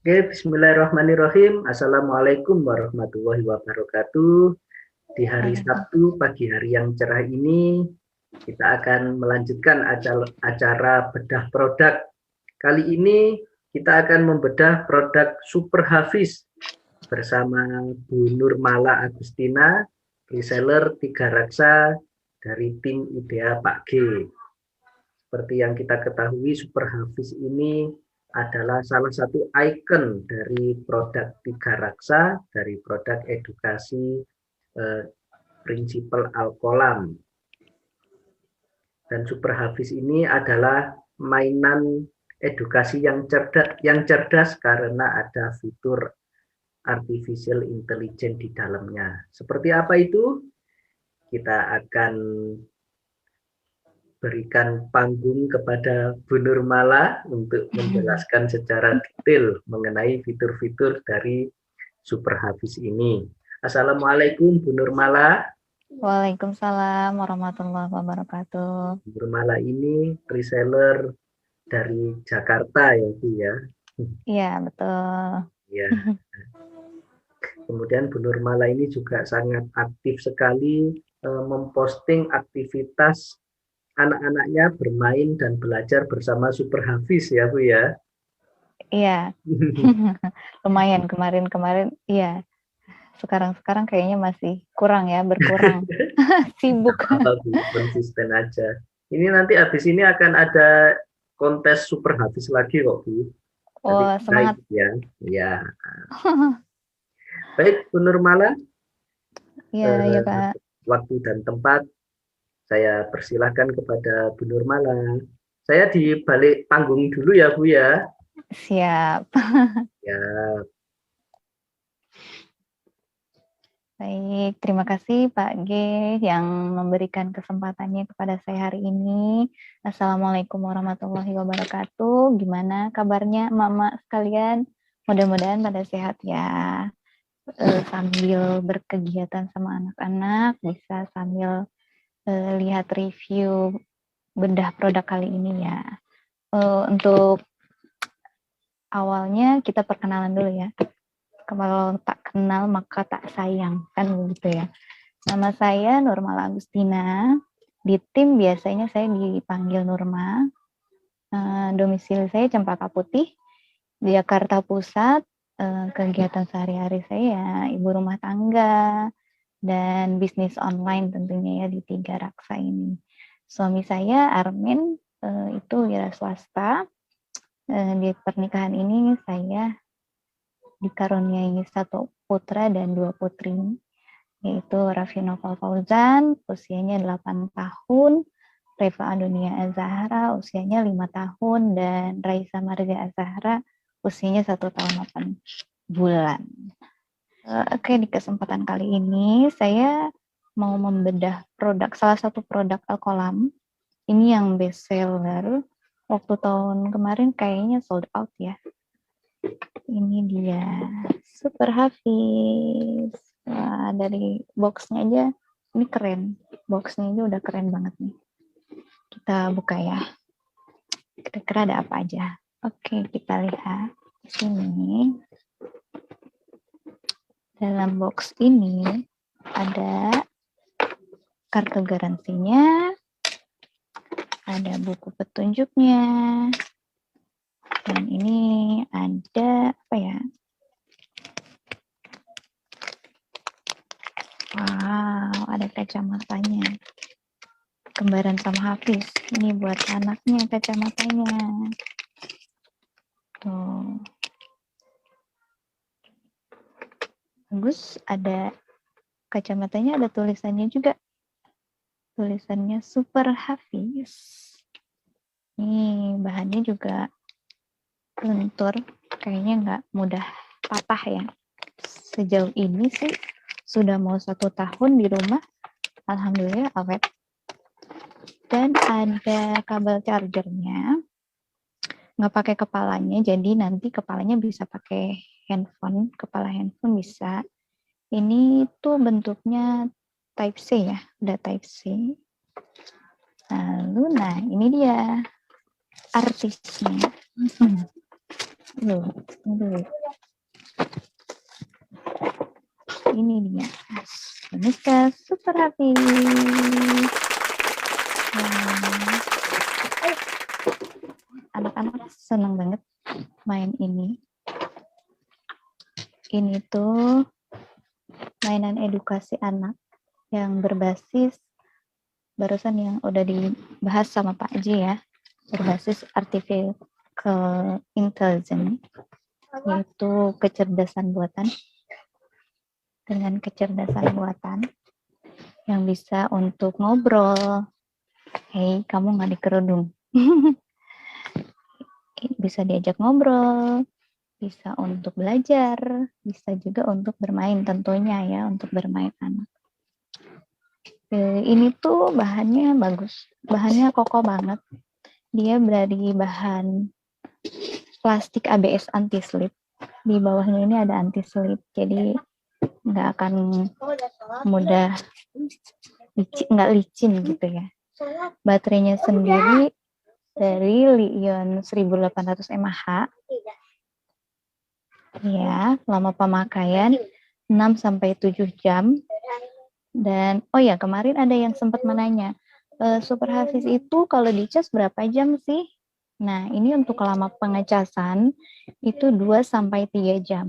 Oke, bismillahirrahmanirrahim. Assalamualaikum warahmatullahi wabarakatuh. Di hari Waalaikumsalam. Sabtu, pagi hari yang cerah ini, kita akan melanjutkan acara bedah produk. Kali ini kita akan membedah produk Super Hafiz bersama Bu Nurmala Agustina, reseller Tiga Raksa dari tim IDEA Pak G. Seperti yang kita ketahui, Super Hafiz ini adalah salah satu ikon dari produk Tiga Raksa, dari produk edukasi prinsipal Al-Qalam. Dan Super Hafiz ini adalah mainan edukasi yang cerdas karena ada fitur artificial intelligence di dalamnya. Seperti apa itu? Kita akan berikan panggung kepada Bu Nurmala untuk menjelaskan secara detail mengenai fitur-fitur dari Super Hafiz ini. Assalamualaikum Bu Nurmala. Waalaikumsalam warahmatullahi wabarakatuh. Bu Nurmala ini reseller dari Jakarta ya Bu ya. Iya, betul. Ya. Kemudian Bu Nurmala ini juga sangat aktif sekali memposting aktivitas anak-anaknya bermain dan belajar bersama Super Hafiz ya Bu ya. Iya, lumayan kemarin-kemarin. Iya, sekarang-sekarang kayaknya masih kurang ya, berkurang. Sibuk. Konsisten aja. Ini nanti habis ini akan ada kontes Super Hafiz lagi kok Bu. Nanti Oh, naik semangat. ya. Ya. Baik Bu Nurmala, Iya, iya Kak. waktu dan tempat saya persilahkan kepada Bu Nurmala. Saya di balik panggung dulu ya Bu ya. Siap. Ya, Baik, terima kasih Pak G yang memberikan kesempatannya kepada saya hari ini. Assalamualaikum warahmatullahi wabarakatuh. Gimana kabarnya Mama sekalian? Mudah-mudahan pada sehat ya. Sambil berkegiatan sama anak-anak, bisa sambil lihat review bedah produk kali ini ya. Untuk awalnya kita perkenalan dulu ya. Kalau tak kenal maka tak sayang, kan begitu ya. Nama saya Nurmala Agustina. Di tim biasanya saya dipanggil Nurma. Domisili saya Cempaka Putih, di Jakarta Pusat. Kegiatan sehari-hari saya ibu rumah tangga dan bisnis online tentunya ya di Tiga Raksa ini. Suami saya Armin itu wira swasta. Di pernikahan ini saya dikaruniai satu putra dan dua putri, yaitu Raffi Noval Fauzan, usianya 8 tahun, Reva Adonia Azahra, usianya 5 tahun, dan Raisa Marga Azahra, usianya 1 tahun 8 bulan. Oke, di kesempatan kali ini saya mau membedah salah satu produk Al-Qalam. Ini yang best seller. Waktu tahun kemarin kayaknya sold out ya. Ini dia, Super Hafiz. Wah, dari boxnya aja, ini keren. Boxnya aja udah keren banget nih. Kita buka ya. Kira-kira ada apa aja. Oke, kita lihat. Di sini, dalam box ini ada kartu garansinya, ada buku petunjuknya, dan ini ada apa ya? Wow, ada kacamatanya. Kembaran sama Hafiz. Ini buat anaknya kacamatanya. Tuh. Bagus, ada kacamatanya, ada tulisannya juga. Tulisannya Super Hafiz. Ini bahannya juga lentur, kayaknya nggak mudah patah ya. Sejauh ini sih sudah mau 1 tahun di rumah, alhamdulillah awet. Dan ada kabel chargernya, nggak pakai kepalanya, jadi nanti kepalanya bisa pakai handphone, kepala handphone bisa. Ini tuh bentuknya Type C ya, udah Type C. Lalu, nah ini dia artisnya. Loh, aduh. Ini dia. Boneka Super Happy. Anak-anak senang banget main ini. Ini tuh mainan edukasi anak yang berbasis barusan yang udah dibahas sama Pak Ji ya, berbasis artificial intelligence, yaitu kecerdasan buatan. Dengan kecerdasan buatan yang bisa untuk ngobrol. Hei, kamu nggak dikerudung. Bisa diajak ngobrol, bisa untuk belajar, bisa juga untuk bermain tentunya ya, untuk bermain anak. Ini tuh bahannya bagus, bahannya kokoh banget. Dia dari bahan plastik ABS anti-slip. Di bawahnya ini ada anti-slip, jadi nggak akan mudah nggak licin gitu ya. Baterainya sendiri dari Li-ion 1800 mAh. Ya, lama pemakaian 6-7 jam. Dan oh ya, kemarin ada yang sempat menanya, Super Hafiz itu kalau dicas berapa jam sih? Nah, ini untuk lama pengecasan itu 2-3 jam.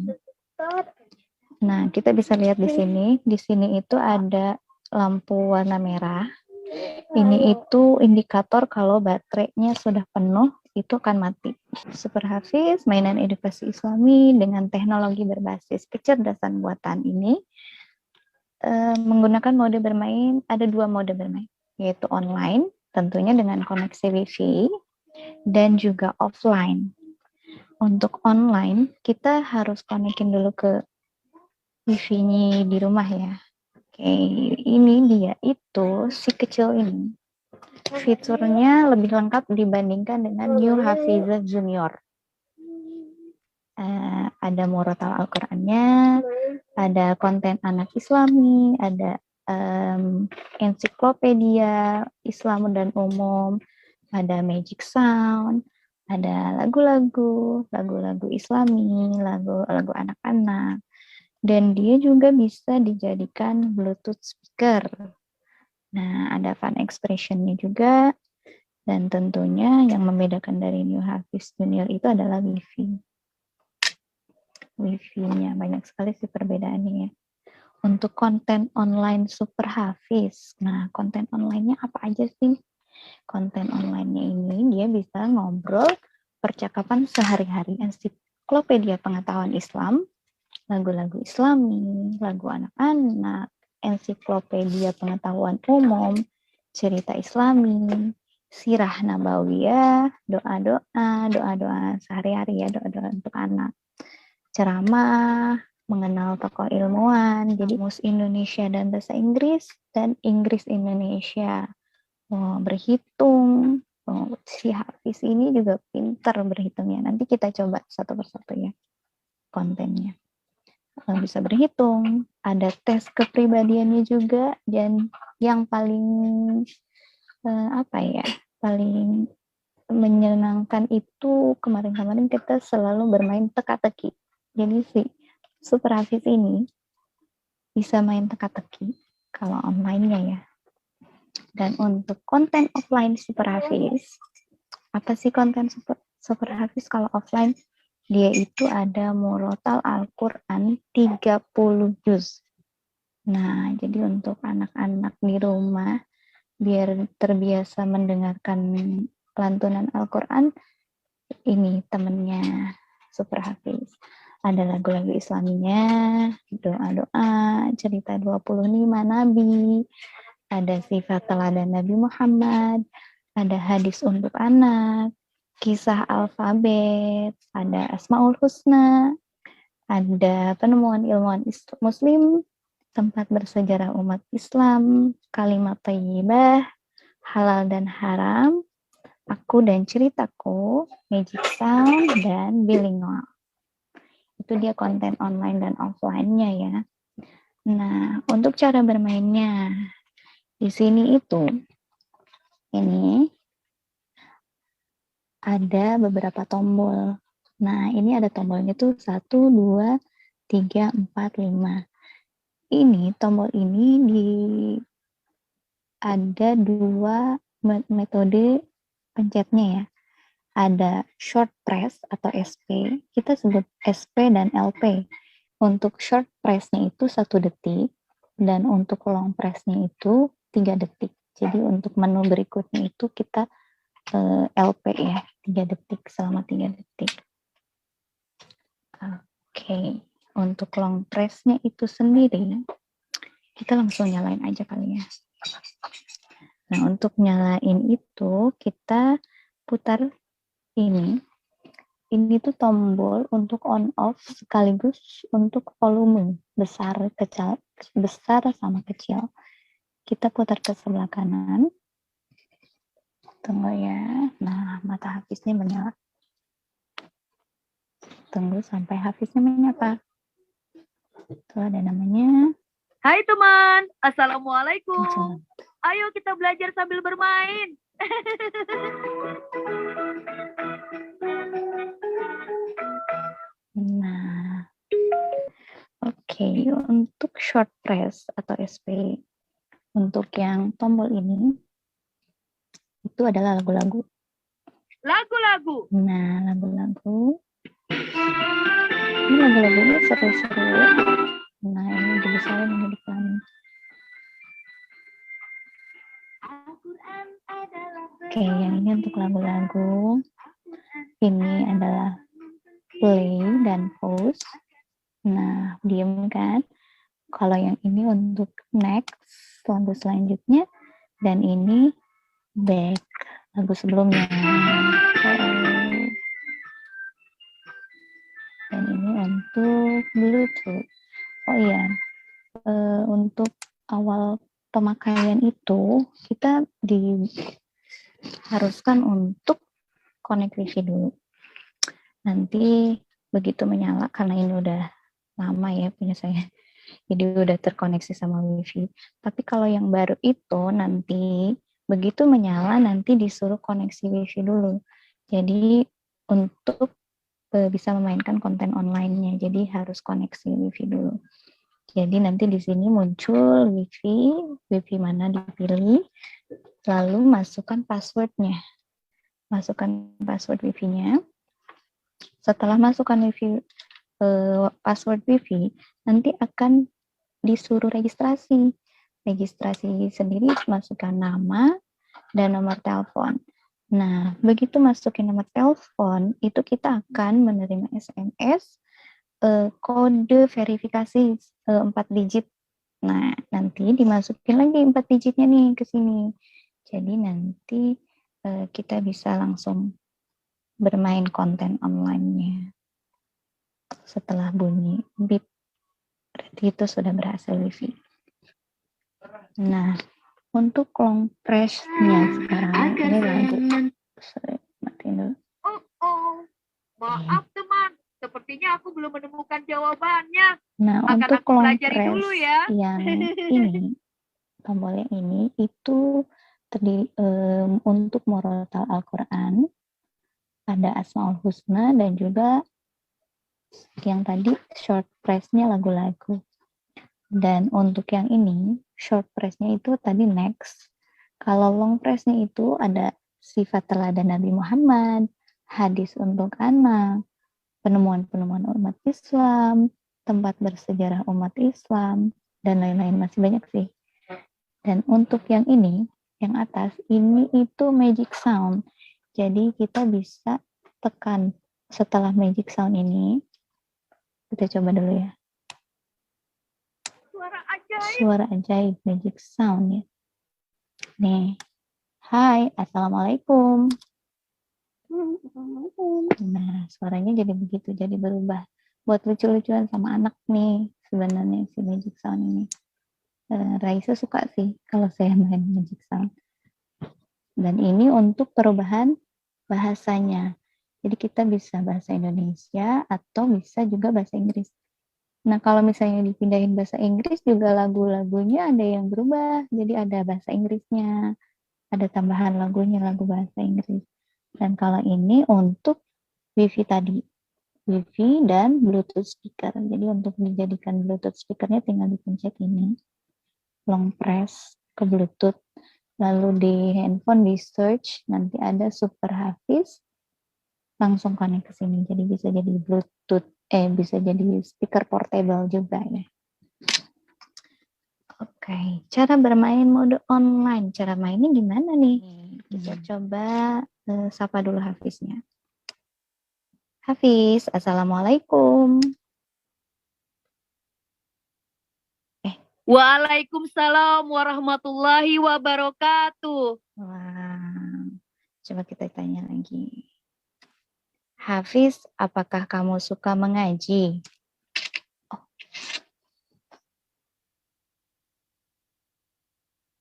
Nah, kita bisa lihat di sini. Di sini itu ada lampu warna merah. Ini itu indikator kalau baterainya sudah penuh, itu akan mati. Super Hafiz, mainan edukasi Islami dengan teknologi berbasis kecerdasan buatan ini menggunakan mode bermain, ada 2 mode bermain, yaitu online, tentunya dengan koneksi Wi-Fi, dan juga offline. Untuk online, kita harus konekin dulu ke Wi-Fi-nya di rumah ya. Oke, ini dia itu si kecil ini. Fiturnya lebih lengkap dibandingkan dengan New Hafiza Junior. Ada murotal Al-Qur'annya, ada konten anak Islami, ada ensiklopedia Islam dan umum, ada magic sound, ada lagu-lagu Islami, lagu anak-anak, dan dia juga bisa dijadikan Bluetooth speaker. Nah, ada fun expression-nya juga, dan tentunya yang membedakan dari New Hafiz Junior itu adalah Wi-Fi. Wi-Fi-nya banyak sekali sih perbedaannya ya. Untuk konten online Super Hafiz, nah konten online-nya apa aja sih? Konten online-nya ini dia bisa ngobrol percakapan sehari-hari, ensiklopedia pengetahuan Islam, lagu-lagu Islami, lagu anak-anak, ensiklopedia pengetahuan umum, cerita Islami, sirah nabawiyah, doa-doa sehari-hari ya, doa-doa untuk anak, ceramah, mengenal tokoh ilmuwan, jadi Kamus Indonesia dan Bahasa Inggris, dan Inggris Indonesia. Berhitung, si Hafiz ini juga pintar berhitungnya. Nanti kita coba satu persatu ya kontennya. Bisa berhitung, ada tes kepribadiannya juga, dan yang paling paling menyenangkan itu kemarin-kemarin kita selalu bermain teka-teki. Jadi si Super Hafiz ini bisa main teka-teki kalau online-nya ya. Dan untuk konten offline Super Hafiz, apa sih konten Super Hafiz kalau offline? Dia itu ada murotal Al-Quran 30 juz. Nah, jadi untuk anak-anak di rumah, biar terbiasa mendengarkan lantunan Al-Quran, ini temennya Super Hafiz. Ada lagu-lagu Islaminya, doa-doa, cerita 25 Nabi, ada sifat teladan Nabi Muhammad, ada hadis untuk anak, kisah alfabet, ada Asmaul Husna, ada penemuan ilmuwan Muslim, tempat bersejarah umat Islam, kalimat thayyibah, halal dan haram, aku dan ceritaku, magic sound, dan bilingual. Itu dia konten online dan offline-nya ya. Nah, untuk cara bermainnya, di sini itu, ini ada beberapa tombol. Nah, ini ada tombolnya tuh 1, 2, 3, 4, 5. Ini tombol ini ada 2 metode pencetnya ya. Ada short press atau SP, kita sebut SP dan LP. Untuk short press-nya itu 1 detik, dan untuk long press-nya itu 3 detik. Jadi untuk menu berikutnya itu kita LP ya, 3 detik, selama 3 detik. Oke, untuk long press-nya itu sendiri, kita langsung nyalain aja kali ya. Nah, untuk nyalain itu kita putar ini. Ini tuh tombol untuk on off sekaligus untuk volume besar kecil, besar sama kecil. Kita putar ke sebelah kanan. Tunggu ya. Nah, mata Hafiznya menyala. Tunggu sampai Hafiznya menyapa. Itu ada namanya. Hai teman, Assalamualaikum. Ayo kita belajar sambil bermain. Nah, oke, untuk short press atau SP, untuk yang tombol ini, itu adalah lagu-lagu. Lagu-lagu. Nah, lagu-lagu. Ini lagu-lagunya seru-seru. Nah, ini dibesarin, ini dipelanin. Oke, yang ini untuk lagu-lagu. Ini adalah play dan pause. Nah, diem kan. Kalau yang ini untuk next, lagu selanjutnya. Dan ini back, lagu sebelumnya. Dan ini untuk Bluetooth. Oh iya, untuk awal pemakaian itu kita diharuskan untuk connect wifi dulu. Nanti begitu menyala, karena ini udah lama ya punya saya, jadi udah terkoneksi sama wifi. Tapi kalau yang baru itu nanti begitu menyala nanti disuruh koneksi wifi dulu. Jadi untuk bisa memainkan konten online-nya, jadi harus koneksi wifi dulu. Jadi nanti di sini muncul wifi mana dipilih, lalu masukkan password-nya. Masukkan password wifi-nya. Setelah masukkan password wifi, nanti akan disuruh registrasi. Registrasi sendiri masukkan nama dan nomor telepon. Nah, begitu masukin nomor telepon, itu kita akan menerima SMS kode verifikasi 4 digit. Nah, nanti dimasukin lagi 4 digitnya nih ke sini. Jadi nanti kita bisa langsung bermain konten online-nya. Setelah bunyi bip, berarti itu sudah berhasil wifi. Nah, untuk long press-nya sekarang ini lagu. Sorry, matiin dulu. Maaf teman, sepertinya aku belum menemukan jawabannya. Nah, Akan untuk aku long pelajari press dulu ya. yang ini, tombolnya ini itu terdiri untuk murotal Al-Quran, ada Asmaul Husna, dan juga yang tadi short press-nya lagu-lagu. Dan untuk yang ini, short press-nya itu tadi next. Kalau long press-nya itu ada sifat teladan Nabi Muhammad, hadis untuk anak, penemuan-penemuan umat Islam, tempat bersejarah umat Islam, dan lain-lain, masih banyak sih. Dan untuk yang ini, yang atas, ini itu magic sound. Jadi kita bisa tekan setelah magic sound ini, kita coba dulu ya. Suara ajaib magic sound ya. Nih, hai, assalamualaikum. Nah, suaranya jadi begitu, jadi berubah. Buat lucu-lucuan sama anak nih, sebenarnya si magic sound ini. Raisa suka sih kalau saya main magic sound. Dan ini untuk perubahan bahasanya. Jadi kita bisa bahasa Indonesia atau bisa juga bahasa Inggris. Nah, kalau misalnya dipindahin bahasa Inggris juga lagu-lagunya ada yang berubah. Jadi ada bahasa Inggrisnya, ada tambahan lagunya, lagu bahasa Inggris. Dan kalau ini untuk wifi tadi. Wi-Fi dan Bluetooth speaker. Jadi untuk dijadikan Bluetooth speakernya tinggal dipencet ini, long press ke Bluetooth, lalu di handphone di search, nanti ada Super Hafiz, langsung connect ke sini. Jadi bisa jadi Bluetooth, bisa jadi speaker portable juga ya. Oke, cara bermain mode online. Cara mainnya gimana nih? Kita coba sapa dulu Hafiznya. Hafiz, Assalamualaikum. Waalaikumsalam warahmatullahi wabarakatuh. Wah, coba kita tanya lagi. Hafiz, apakah kamu suka mengaji?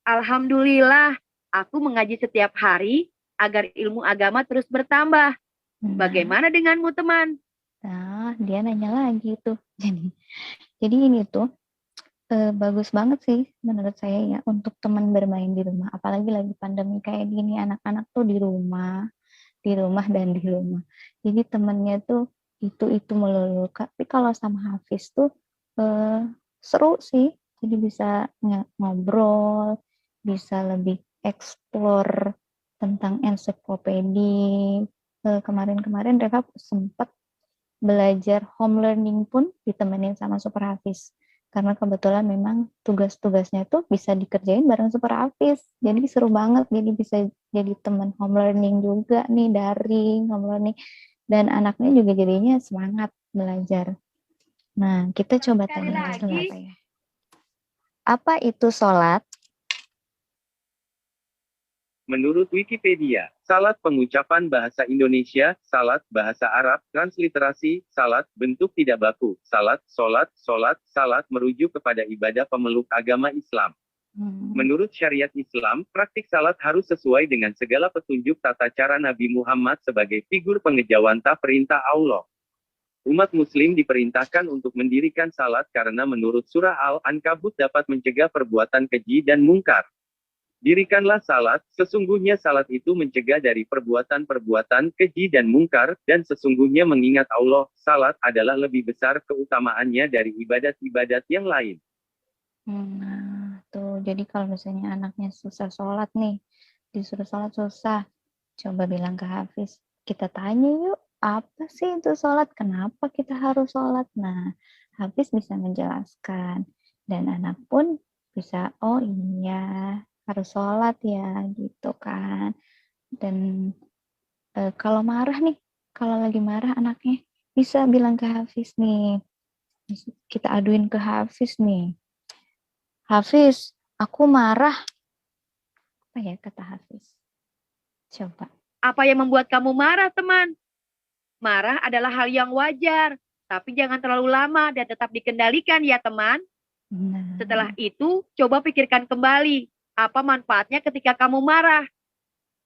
Alhamdulillah, aku mengaji setiap hari agar ilmu agama terus bertambah. Bagaimana denganmu, teman? Nah, dia nanya lagi tuh. Jadi ini tuh bagus banget sih menurut saya ya untuk teman bermain di rumah. Apalagi lagi pandemi kayak gini, anak-anak tuh di rumah dan di rumah. Jadi temennya tuh itu melulu. Tapi kalau sama Hafiz tuh seru sih. Jadi bisa ngobrol, bisa lebih explore tentang ensiklopedia. Kemarin-kemarin Reva sempat belajar home learning pun ditemenin sama Super Hafiz. Karena kebetulan memang tugas-tugasnya tuh bisa dikerjain bareng Super Hafiz. Jadi seru banget, jadi bisa jadi teman home learning juga nih, daring home learning. Dan anaknya juga jadinya semangat belajar. Nah, kita coba tanya dulu apa ya. Apa itu sholat? Menurut Wikipedia, salat pengucapan bahasa Indonesia, salat bahasa Arab, transliterasi, salat bentuk tidak baku, salat, salat merujuk kepada ibadah pemeluk agama Islam. Menurut syariat Islam, praktik salat harus sesuai dengan segala petunjuk tata cara Nabi Muhammad sebagai figur pengejawanta perintah Allah. Umat muslim diperintahkan untuk mendirikan salat karena menurut surah Al-Ankabut dapat mencegah perbuatan keji dan mungkar. Dirikanlah salat, sesungguhnya salat itu mencegah dari perbuatan-perbuatan keji dan mungkar, dan sesungguhnya mengingat Allah, salat adalah lebih besar keutamaannya dari ibadat-ibadat yang lain. Nah, tuh, jadi kalau misalnya anaknya susah sholat nih, disuruh sholat susah, coba bilang ke Hafiz, kita tanya yuk, apa sih itu sholat? Kenapa kita harus sholat? Nah, Hafiz bisa menjelaskan, dan anak pun bisa, oh iya, harus sholat ya, gitu kan. Dan kalau marah nih, kalau lagi marah anaknya, bisa bilang ke Hafiz nih, kita aduin ke Hafiz nih. Hafiz, aku marah. Apa ya kata Hafiz? Coba. Apa yang membuat kamu marah, teman? Marah adalah hal yang wajar, tapi jangan terlalu lama dan tetap dikendalikan ya, teman. Nah. Setelah itu, coba pikirkan kembali, apa manfaatnya ketika kamu marah?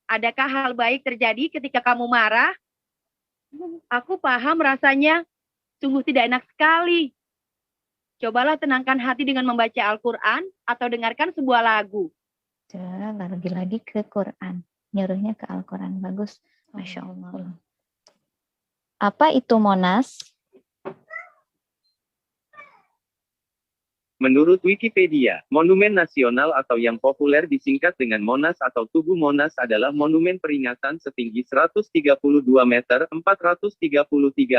Adakah hal baik terjadi ketika kamu marah? Aku paham rasanya, sungguh tidak enak sekali. Cobalah tenangkan hati dengan membaca Al-Quran atau dengarkan sebuah lagu. Lagi-lagi ke Quran. Nyuruhnya ke Al-Quran. Bagus. Masya Allah. Apa itu Monas? Menurut Wikipedia, monumen nasional atau yang populer disingkat dengan Monas atau Tugu Monas adalah monumen peringatan setinggi 132 meter 433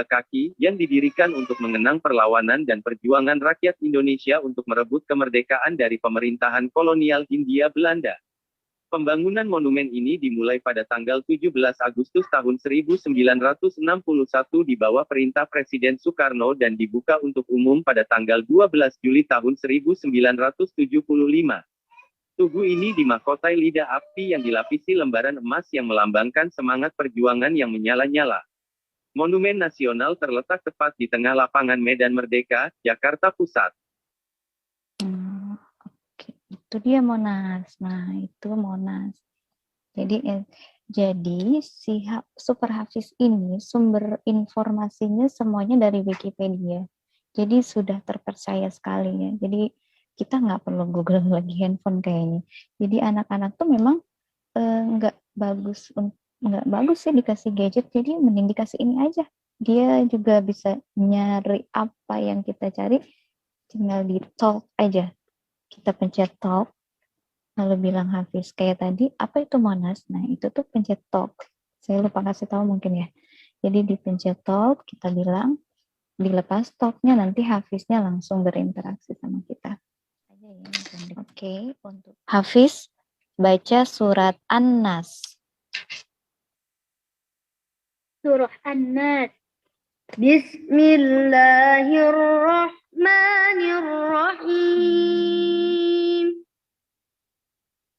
kaki yang didirikan untuk mengenang perlawanan dan perjuangan rakyat Indonesia untuk merebut kemerdekaan dari pemerintahan kolonial Hindia Belanda. Pembangunan monumen ini dimulai pada tanggal 17 Agustus tahun 1961 di bawah perintah Presiden Soekarno dan dibuka untuk umum pada tanggal 12 Juli tahun 1975. Tugu ini dimahkotai lidah api yang dilapisi lembaran emas yang melambangkan semangat perjuangan yang menyala-nyala. Monumen nasional terletak tepat di tengah lapangan Medan Merdeka, Jakarta Pusat. Itu dia Monas. Nah, itu Monas. Jadi si Super Hafiz ini sumber informasinya semuanya dari Wikipedia. Jadi sudah terpercaya sekali ya. Jadi kita nggak perlu Google lagi handphone kayaknya. Jadi anak-anak tuh memang nggak bagus sih dikasih gadget. Jadi mending dikasih ini aja. dia juga bisa nyari apa yang kita cari, tinggal di talk aja. Kita pencet talk, lalu bilang Hafiz, kayak tadi, apa itu Monas? Nah, itu tuh pencet talk. Saya lupa kasih tahu mungkin ya. Jadi dipencet talk, kita bilang, dilepas talknya, nanti Hafiznya langsung berinteraksi sama kita. Oke, untuk Hafiz, baca surat An-Nas. Surah An-Nas. Bismillahirrahmanirrahim.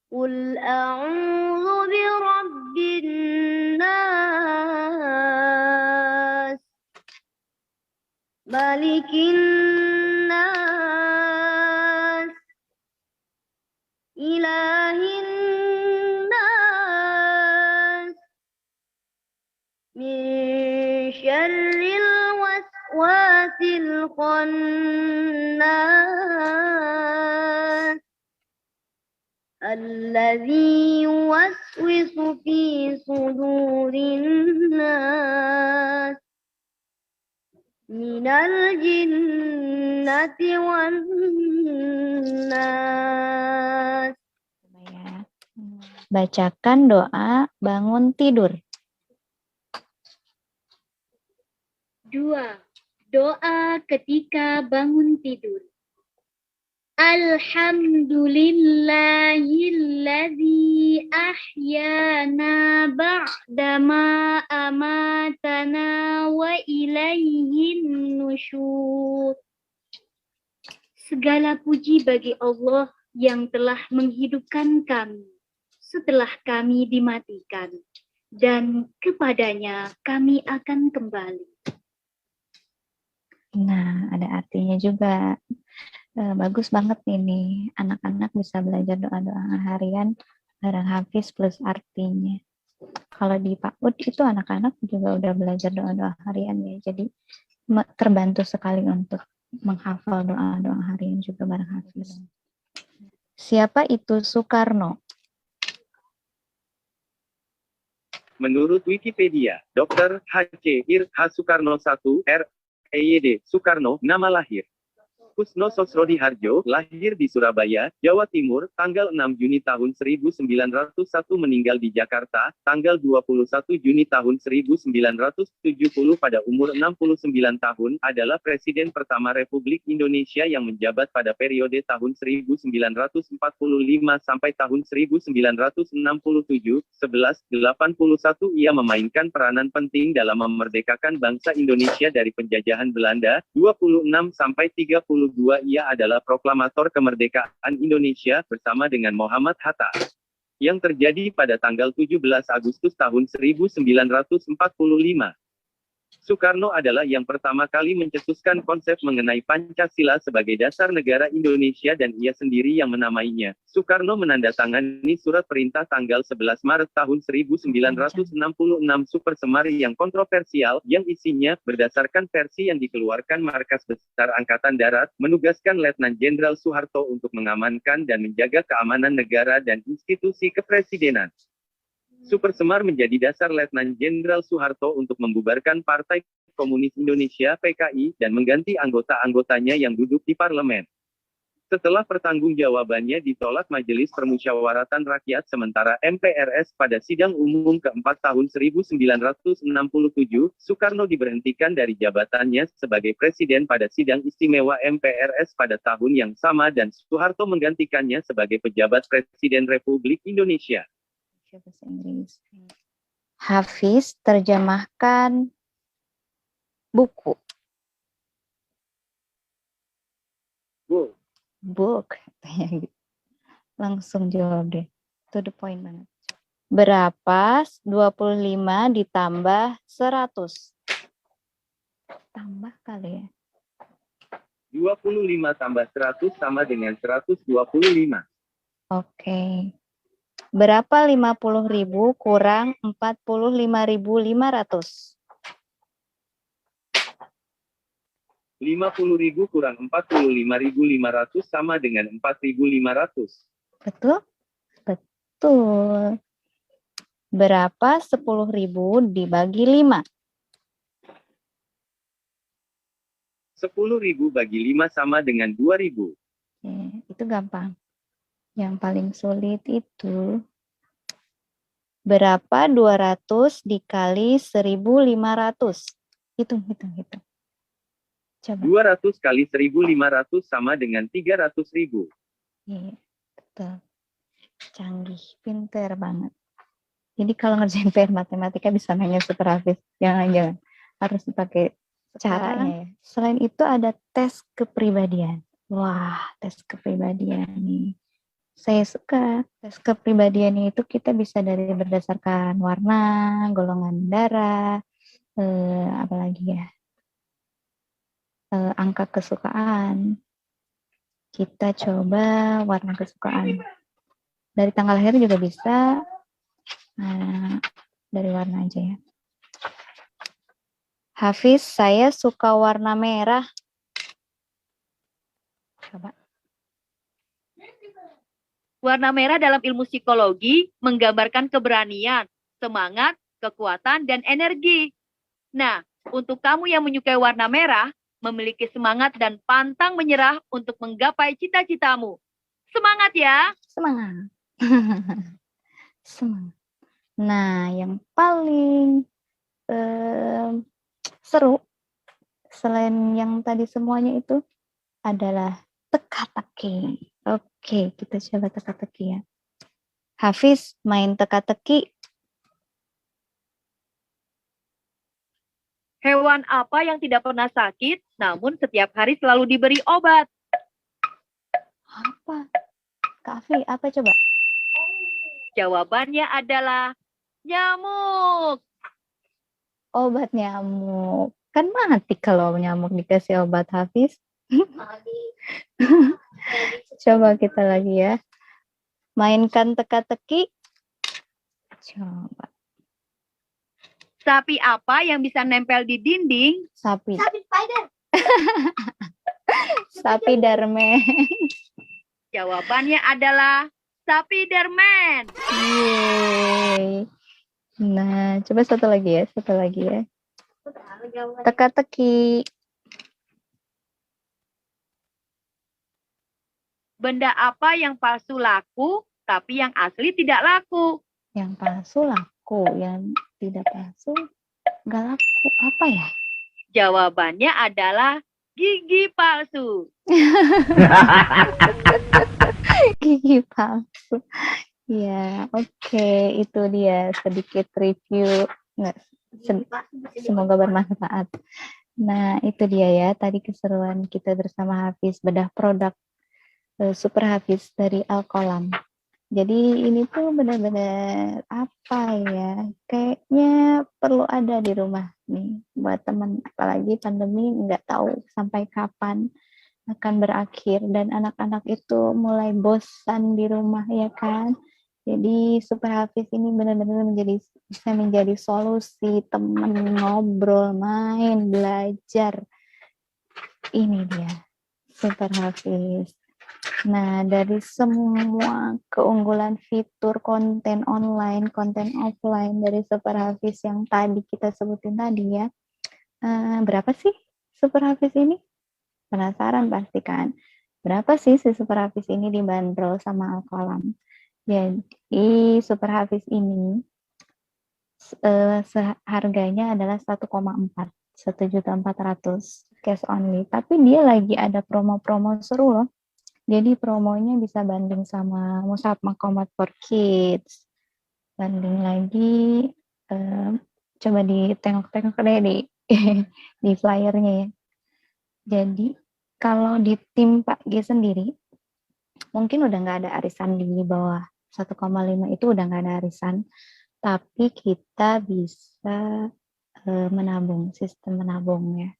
Qul a'udzu birabbin nas, malikin nas, ilahin nas, min syarril waswasil khannas, alladzi yuwaswisu fi sudurin nas, minal jinnati wan nas. Bacakan doa bangun tidur. 2. Doa ketika bangun tidur. Alhamdulillahilladzi ahyana ba'dama amatana wa ilaihin nusyur. Segala puji bagi Allah yang telah menghidupkan kami setelah kami dimatikan, dan kepadanya kami akan kembali. Nah, ada artinya juga. Bagus banget ini. Anak-anak bisa belajar doa-doa harian bareng Hafiz plus artinya. Kalau di PAUD itu anak-anak juga udah belajar doa-doa harian ya. Jadi terbantu sekali untuk menghafal doa-doa harian juga bareng Hafiz. Siapa itu Soekarno? Menurut Wikipedia, Dr. H.C. H. Soekarno 1, R.E.Y.D. Soekarno, nama lahir Kusno Sosrodi Harjo, lahir di Surabaya, Jawa Timur, tanggal 6 Juni tahun 1901, meninggal di Jakarta, tanggal 21 Juni tahun 1970 pada umur 69 tahun, adalah Presiden pertama Republik Indonesia yang menjabat pada periode tahun 1945 sampai tahun 1967. 1181 ia memainkan peranan penting dalam memerdekakan bangsa Indonesia dari penjajahan Belanda. 26 sampai 32 ia adalah proklamator kemerdekaan Indonesia bersama dengan Muhammad Hatta, yang terjadi pada tanggal 17 Agustus tahun 1945. Soekarno adalah yang pertama kali mencetuskan konsep mengenai Pancasila sebagai dasar negara Indonesia dan ia sendiri yang menamainya. Soekarno menandatangani surat perintah tanggal 11 Maret tahun 1966 Super Semar yang kontroversial, yang isinya, berdasarkan versi yang dikeluarkan Markas Besar Angkatan Darat, menugaskan Letnan Jenderal Soeharto untuk mengamankan dan menjaga keamanan negara dan institusi kepresidenan. Super Semar menjadi dasar Letnan Jenderal Soeharto untuk membubarkan Partai Komunis Indonesia (PKI) dan mengganti anggota-anggotanya yang duduk di parlemen. Setelah pertanggungjawabannya ditolak Majelis Permusyawaratan Rakyat sementara MPRS pada sidang umum keempat tahun 1967, Soekarno diberhentikan dari jabatannya sebagai presiden pada sidang istimewa MPRS pada tahun yang sama dan Soeharto menggantikannya sebagai pejabat Presiden Republik Indonesia. Bahasa Inggris. Hafiz, terjemahkan buku. Book. Langsung jawab deh. To the point banget. Berapa 25 ditambah 100? Tambah kali ya. 25 tambah 100 sama dengan 125. Oke. Berapa 50.000 kurang 45.500? 50.000 kurang 45.500 sama dengan 4.500. Betul? Betul. Berapa 10.000 dibagi 5? 10.000 bagi 5 sama dengan 2.000. Oke, itu gampang. Yang paling sulit itu berapa 200 dikali 1.500? Hitung. Coba. 200 kali 1.500 sama dengan 300.000. Iya, betul. Canggih, pinter banget. Jadi kalau ngerjain PR matematika bisa nanya Super Hafiz. Jangan. Harus pakai caranya ya. Selain itu ada tes kepribadian. Wah, tes kepribadian nih. Saya suka. Tes kepribadian itu kita bisa dari berdasarkan warna, golongan darah, apalagi ya, angka kesukaan. Kita coba warna kesukaan. Dari tanggal lahir juga bisa. Dari warna aja ya. Hafiz, saya suka warna merah. Coba. Warna merah dalam ilmu psikologi menggambarkan keberanian, semangat, kekuatan, dan energi. Nah, untuk kamu yang menyukai warna merah, memiliki semangat dan pantang menyerah untuk menggapai cita-citamu. Semangat ya! Semangat. Semangat. Nah, yang paling seru, selain yang tadi semuanya itu, adalah teka-teki. Oke, kita coba teka-teki ya. Hafiz, main teka-teki. Hewan apa yang tidak pernah sakit, namun setiap hari selalu diberi obat? Apa? Kak Afi, apa coba? Jawabannya adalah nyamuk. Obat nyamuk. Kan mati kalau nyamuk dikasih obat, Hafiz. Coba kita lagi ya. Mainkan teka-teki. Coba. Sapi apa yang bisa nempel di dinding? Sapi. Sapi spider. Sapi darmen. Jawabannya adalah sapi dermen. Yeay. Nah, coba satu lagi ya. Teka-teki. Benda apa yang palsu laku, tapi yang asli tidak laku? Yang palsu laku, yang tidak palsu nggak laku. Apa ya? Jawabannya adalah gigi palsu. Gigi palsu. Ya, oke. Itu dia sedikit review. Nggak, semoga bermanfaat. Nah, itu dia ya. Tadi keseruan kita bersama Hafiz, bedah produk Super Hafiz dari Alkolam. Jadi ini tuh benar-benar apa ya? Kayaknya perlu ada di rumah nih buat teman. Apalagi pandemi nggak tahu sampai kapan akan berakhir dan anak-anak itu mulai bosan di rumah ya kan. Jadi Super Hafiz ini benar-benar bisa menjadi solusi teman ngobrol, main, belajar. Ini dia Super Hafiz. Nah, dari semua keunggulan fitur konten online, konten offline dari Super Hafiz yang tadi kita sebutin tadi ya, berapa sih Super Hafiz ini? Penasaran pasti kan? Berapa sih si Super Hafiz ini dibanderol sama Alkolam? Jadi Super Hafiz ini harganya adalah 1,4, 1.400.000 cash only. Tapi dia lagi ada promo-promo seru loh. Jadi promonya bisa banding sama Musab Makomat for Kids. Banding lagi, coba ditengok-tengok deh di flyernya ya. Jadi kalau di tim Pak G sendiri, mungkin udah nggak ada arisan di bawah 1,5 itu udah nggak ada arisan. Tapi kita bisa menabung, sistem menabung ya.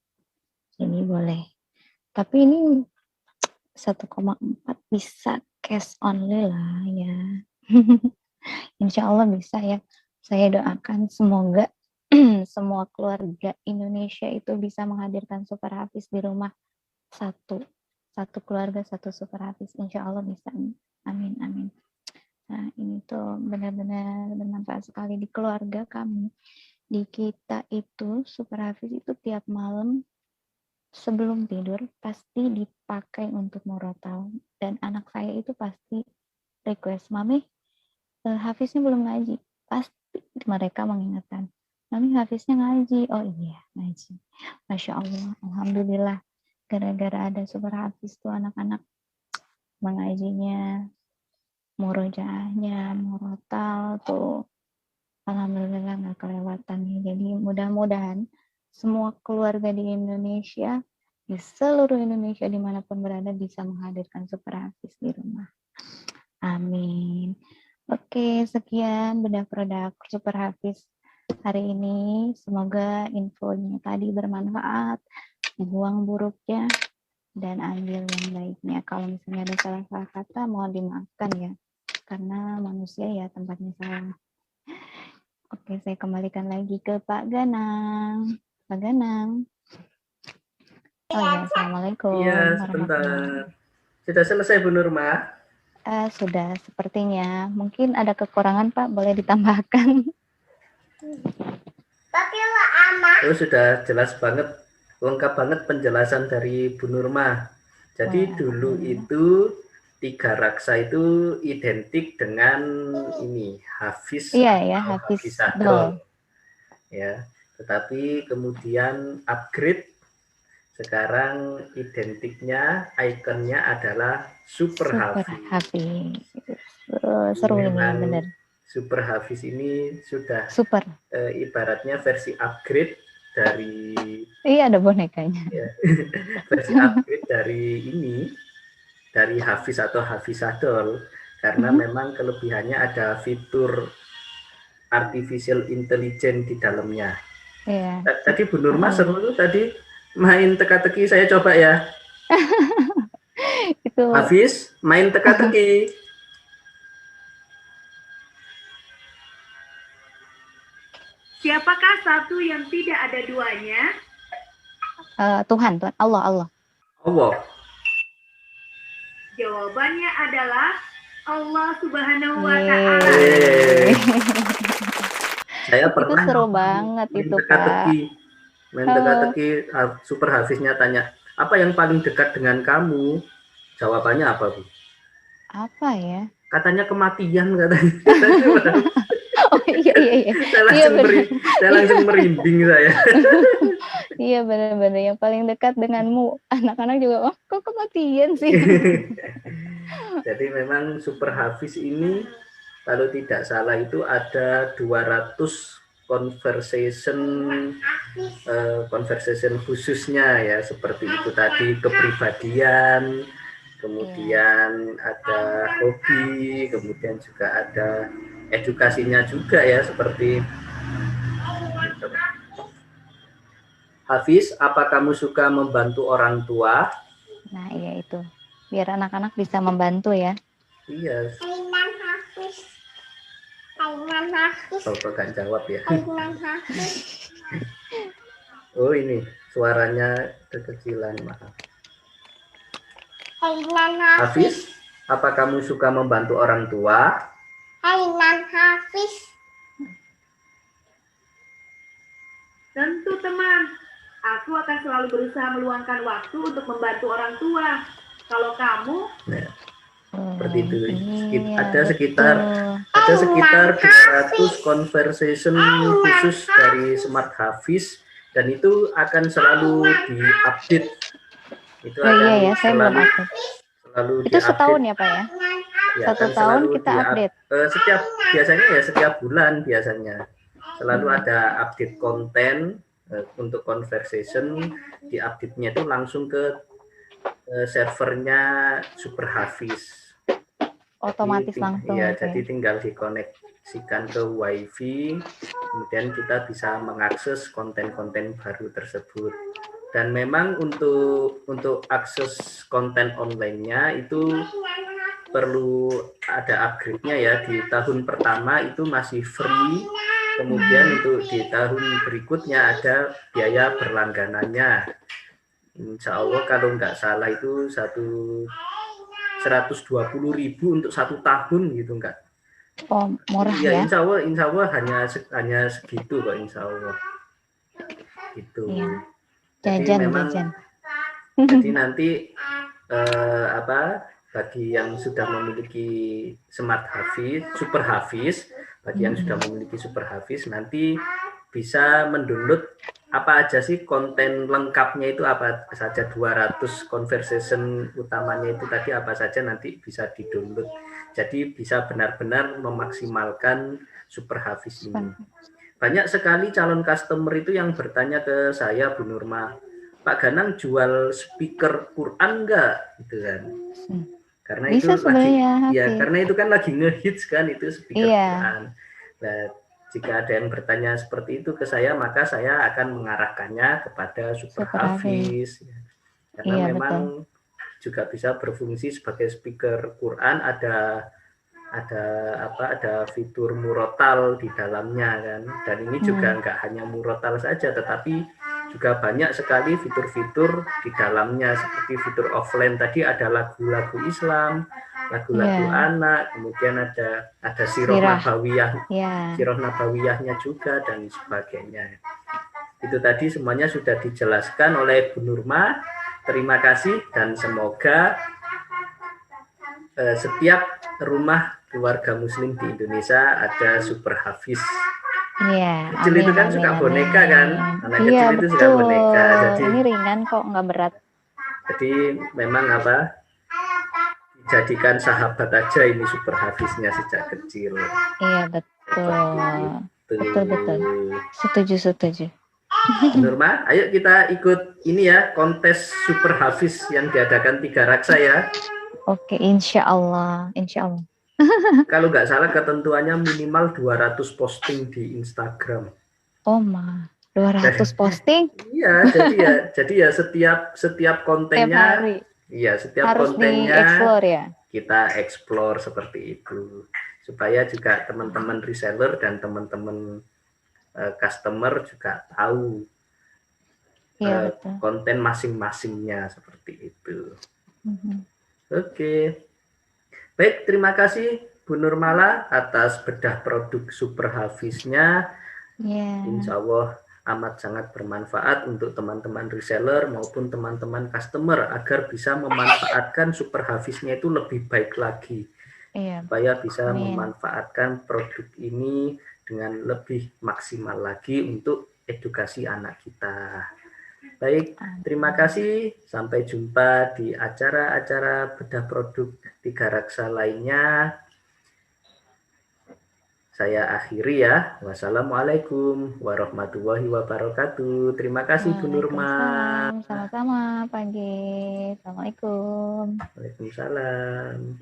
Ini boleh. Tapi ini 1,4 bisa cash only lah ya. Insya Allah bisa ya. Saya doakan semoga semua keluarga Indonesia itu bisa menghadirkan Super Hafiz di rumah satu keluarga, satu Super Hafiz. Insya Allah bisa. Amin, amin. Nah, ini tuh benar-benar bermanfaat sekali di keluarga kami. Di kita itu Super Hafiz itu tiap malam sebelum tidur pasti dipakai untuk murotal, dan anak saya itu pasti request, Mami, Hafiznya belum ngaji. Pasti mereka mengingatkan, Mami Hafiznya ngaji. Oh iya, ngaji. Masya Allah, Alhamdulillah. Gara-gara ada Super Hafiz tuh anak-anak mengajinya, murojaahnya, murotal tuh. Alhamdulillah nggak kelewatan ya. Jadi mudah-mudahan semua keluarga di Indonesia, di seluruh Indonesia dimanapun berada, bisa menghadirkan Super Hafiz di rumah. Amin. Oke, sekian bedah produk Super Hafiz hari ini. Semoga infonya tadi bermanfaat, buang buruknya, dan ambil yang baiknya. Kalau misalnya ada salah-salah kata, mohon dimaafkan ya. Karena manusia ya tempatnya salah. Oke, saya kembalikan lagi ke Pak Ganang. Pak Ganang. Oh ya, Assalamualaikum Iya, warahmatullahi. sebentar. Sudah selesai Bu Nurma? Sudah, sepertinya. Mungkin ada kekurangan Pak, boleh ditambahkan. Oh, sudah jelas banget, lengkap banget penjelasan dari Bu Nurma. Jadi dulu itu 3 raksa itu identik dengan ini Hafiz Iya ya, atau Hafiz Hafizadol. Ya, tetapi kemudian upgrade, sekarang identiknya, ikonnya adalah Super Hafiz. Seru ini benar. Super Hafiz ini sudah super. Ibaratnya versi upgrade dari. Iya, ada bonekanya. Ya, versi upgrade dari Hafiz atau Hafizadol, karena memang kelebihannya ada fitur artificial intelligence di dalamnya. Iya. Tadi Bu Nurma seru tuh tadi main teka-teki, saya coba ya. Itu. Hafiz main teka-teki. Siapakah satu yang tidak ada duanya? Tuhan, Allah. Jawabannya adalah Allah Subhanahu wa Ta'ala. Saya pernah itu seru banget itu Pak. Main teka-teki, Super Hafiznya tanya, apa yang paling dekat dengan kamu? Jawabannya apa, Bu? Apa ya? Katanya kematian, katanya. Oh iya. Saya langsung merinding saya. Iya benar-benar, yang paling dekat denganmu. Anak-anak juga, kok kematian sih? Jadi memang Super Hafiz ini, kalau tidak salah itu ada 200 conversation khususnya ya, seperti itu tadi, kepribadian, kemudian ada hobi, kemudian juga ada edukasinya juga ya, seperti Hafiz, apa kamu suka membantu orang tua? Nah iya itu, biar anak-anak bisa membantu ya. Iya. Kalau kan jawab ya. Oh ini suaranya kekecilan, maaf. Hafiz, apa kamu suka membantu orang tua? Hafiz. Tentu teman, aku akan selalu berusaha meluangkan waktu untuk membantu orang tua. Kalau kamu? Nah, seperti itu. Ada sekitar 200 conversation khusus dari Smart Hafiz, dan itu akan selalu diupdate. Itu iya ya, saya belum update. Selalu itu setahun ya Pak ya? Ya, 1 tahun kita update. Setiap bulan biasanya selalu ada update konten untuk conversation. Di update-nya itu langsung ke servernya Super Hafiz. Otomatis langsung. Ya, jadi tinggal dikoneksikan ke WiFi, kemudian kita bisa mengakses konten-konten baru tersebut. Dan memang untuk akses konten online-nya itu perlu ada upgrade-nya ya. Di tahun pertama itu masih free, kemudian untuk di tahun berikutnya ada biaya berlangganannya. Insya Allah kalau nggak salah itu 120.000 untuk 1 tahun gitu, enggak? Oh, murah ya? Insya Allah hanya segitu kok, insya Allah. Gitu. Iya. Jadi Jajan. Jadi nanti bagi yang sudah memiliki Smart Hafiz, Super Hafiz, bagi yang sudah memiliki Super Hafiz nanti bisa mendownload apa aja sih konten lengkapnya itu apa saja 200 conversation utamanya itu tadi apa saja nanti bisa di-download. Jadi bisa benar-benar memaksimalkan Super Hafiz ini. Banyak sekali calon customer itu yang bertanya ke saya, Bu Nurma, Pak Ganang jual speaker Quran enggak? Gitu kan. Karena Bisa itu lagi ya, karena itu kan lagi ngehits kan itu speaker Iya. Quran. Nah, jika ada yang bertanya seperti itu ke saya, maka saya akan mengarahkannya kepada Super Hafiz. Karena Iya, memang juga bisa berfungsi sebagai speaker Quran, ada fitur murotal di dalamnya kan. Dan ini juga nggak hanya murotal saja, tetapi juga banyak sekali fitur-fitur di dalamnya seperti fitur offline tadi ada lagu-lagu Islam, lagu-lagu anak, kemudian ada sirah nabawiyah, sirah nabawiyahnya juga dan sebagainya. Itu tadi semuanya sudah dijelaskan oleh Bu Nurma. Terima kasih dan semoga setiap rumah keluarga muslim di Indonesia ada Super Hafiz. Iya, Kecil itu kan suka boneka kan, anak kecil itu suka boneka. Jadi ini ringan kok, nggak berat. Jadi memang dijadikan sahabat aja ini Super Hafiznya sejak kecil. Iya betul. Betul. Setuju. Nurma, ayo kita ikut ini ya kontes Super Hafiz yang diadakan Tiga Raksa ya. Oke, insya Allah. Kalau nggak salah ketentuannya minimal 200 posting di Instagram. Oh ma, 200 posting? Iya, jadi ya setiap kontennya, setiap harus kontennya di-explore ya. Kita explore seperti itu supaya juga teman-teman reseller dan teman-teman customer juga tahu konten masing-masingnya seperti itu. Oke. Baik, terima kasih Bu Nurmala atas bedah produk Super Hafiznya. Insya Allah amat sangat bermanfaat untuk teman-teman reseller maupun teman-teman customer agar bisa memanfaatkan Super Hafiznya itu lebih baik lagi. Supaya bisa memanfaatkan produk ini dengan lebih maksimal lagi untuk edukasi anak kita. Baik, terima kasih. Sampai jumpa di acara-acara bedah produk Tiga Raksa lainnya. Saya akhiri ya. Wassalamualaikum warahmatullahi wabarakatuh. Terima kasih Bu Nurma. Sama-sama, Pak G. Assalamualaikum. Waalaikumsalam.